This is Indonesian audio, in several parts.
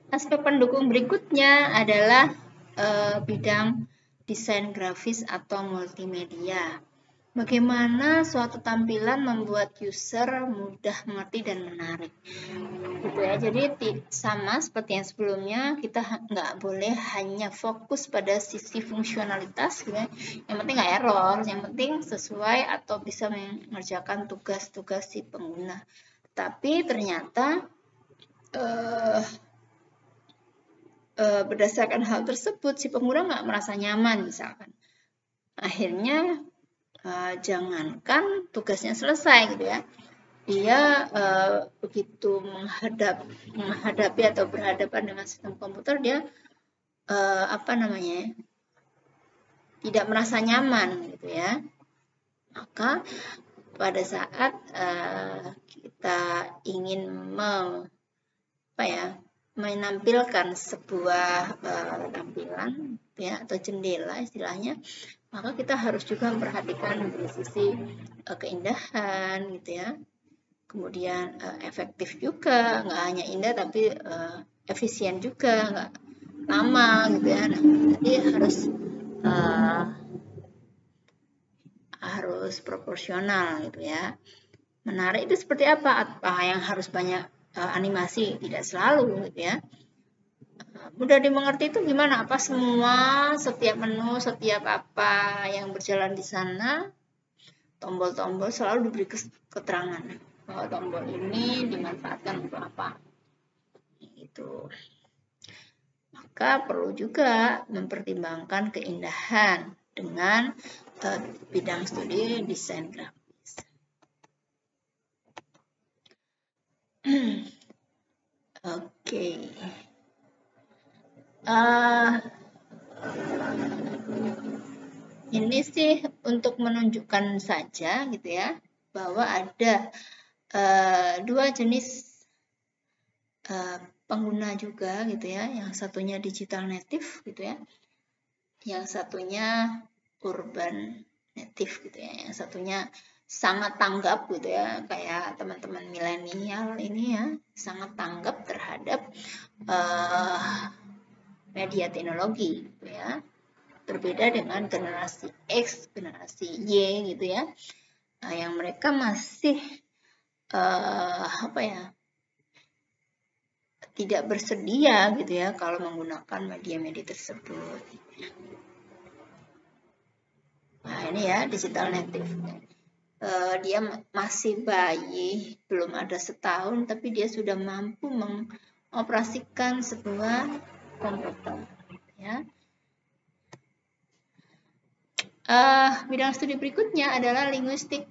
Aspek pendukung berikutnya adalah bidang desain grafis atau multimedia. Bagaimana suatu tampilan membuat user mudah mengerti dan menarik. Gitu ya. Jadi sama seperti yang sebelumnya, kita nggak boleh hanya fokus pada sisi fungsionalitas, gitu ya. Yang penting nggak error, yang penting sesuai atau bisa mengerjakan tugas-tugas si pengguna. Tapi ternyata berdasarkan hal tersebut si pengguna nggak merasa nyaman misalkan. Akhirnya jangankan tugasnya selesai gitu ya, dia begitu menghadapi atau berhadapan dengan sistem komputer, dia tidak merasa nyaman gitu ya. Maka pada saat kita ingin menampilkan sebuah tampilan ya atau jendela istilahnya, maka kita harus juga memperhatikan dari sisi keindahan gitu ya, kemudian efektif juga, nggak hanya indah tapi efisien juga, nggak lama gitu ya. Nah, jadi harus proporsional gitu ya. Menarik itu seperti apa? Apa yang harus banyak animasi? Tidak selalu gitu ya. Mudah dimengerti itu gimana? Apa semua, setiap menu, setiap apa yang berjalan di sana, tombol-tombol selalu diberi keterangan bahwa tombol ini dimanfaatkan untuk apa. Itu. Maka perlu juga mempertimbangkan keindahan dengan bidang studi desain grafis. Oke. Ini sih untuk menunjukkan saja gitu ya, bahwa ada dua jenis pengguna juga gitu ya, yang satunya digital native gitu ya, yang satunya urban native gitu ya, yang satunya sangat tanggap gitu ya, kayak teman-teman milenial ini ya, sangat tanggap terhadap media teknologi gitu ya. Berbeda dengan generasi X, generasi Y gitu ya, yang mereka masih tidak bersedia gitu ya kalau menggunakan media-media tersebut. Nah ini ya digital native. Dia masih bayi, belum ada setahun, tapi dia sudah mampu mengoperasikan sebuah komputer. Ya. Bidang studi berikutnya adalah linguistik.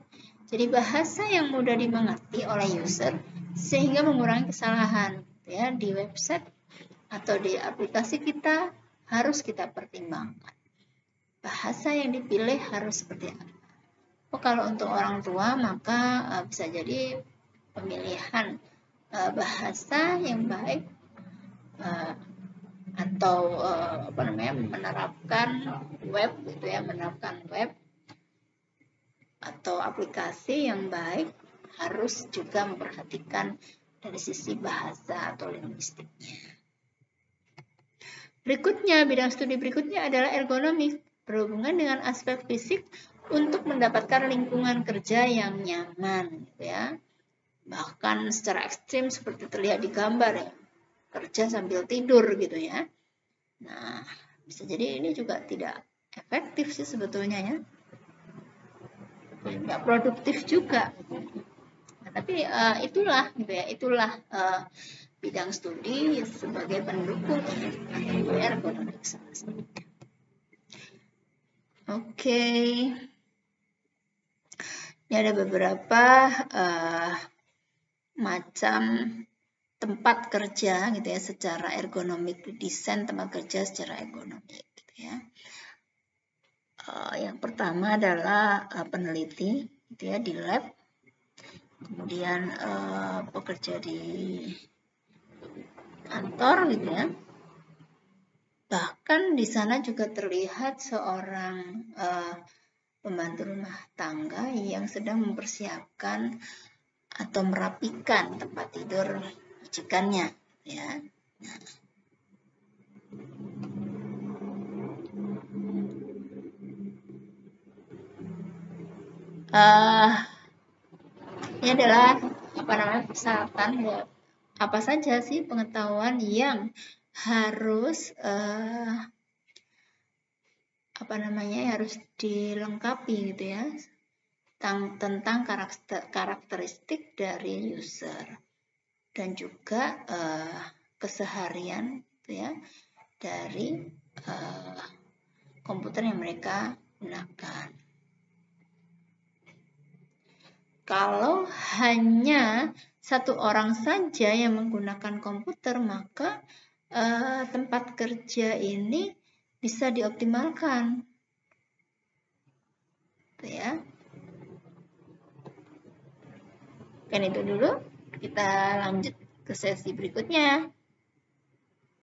Jadi bahasa yang mudah dimengerti oleh user sehingga mengurangi kesalahan ya di website atau di aplikasi kita harus kita pertimbangkan. Bahasa yang dipilih harus seperti apa. Kalau untuk orang tua maka bisa jadi pemilihan bahasa yang baik atau menerapkan web gitu ya, menerapkan web atau aplikasi yang baik harus juga memperhatikan dari sisi bahasa atau linguistiknya. Berikutnya, bidang studi berikutnya adalah ergonomik, berhubungan dengan aspek fisik untuk mendapatkan lingkungan kerja yang nyaman, gitu ya. Bahkan secara ekstrim seperti terlihat di gambar ya, kerja sambil tidur gitu ya. Nah, bisa jadi ini juga tidak efektif sih sebetulnya ya, nggak produktif juga. Nah, tapi itulah gitu ya, itulah bidang studi sebagai pendukung ergonomik salah satunya. Oke. Ini ada beberapa macam tempat kerja gitu ya secara ergonomik, desain tempat kerja secara ergonomik gitu ya. Yang pertama adalah peneliti gitu ya di lab. Kemudian pekerja di kantor gitu ya. Bahkan di sana juga terlihat seorang pembantu rumah tangga yang sedang mempersiapkan atau merapikan tempat tidur majikannya ya. Nah, ini adalah persyaratan ya, apa saja sih pengetahuan yang harus harus dilengkapi gitu ya, tentang karakteristik dari user dan juga keseharian gitu ya dari komputer yang mereka gunakan. Kalau hanya satu orang saja yang menggunakan komputer, maka tempat kerja ini bisa dioptimalkan. Gitu ya. Kan itu dulu, kita lanjut ke sesi berikutnya.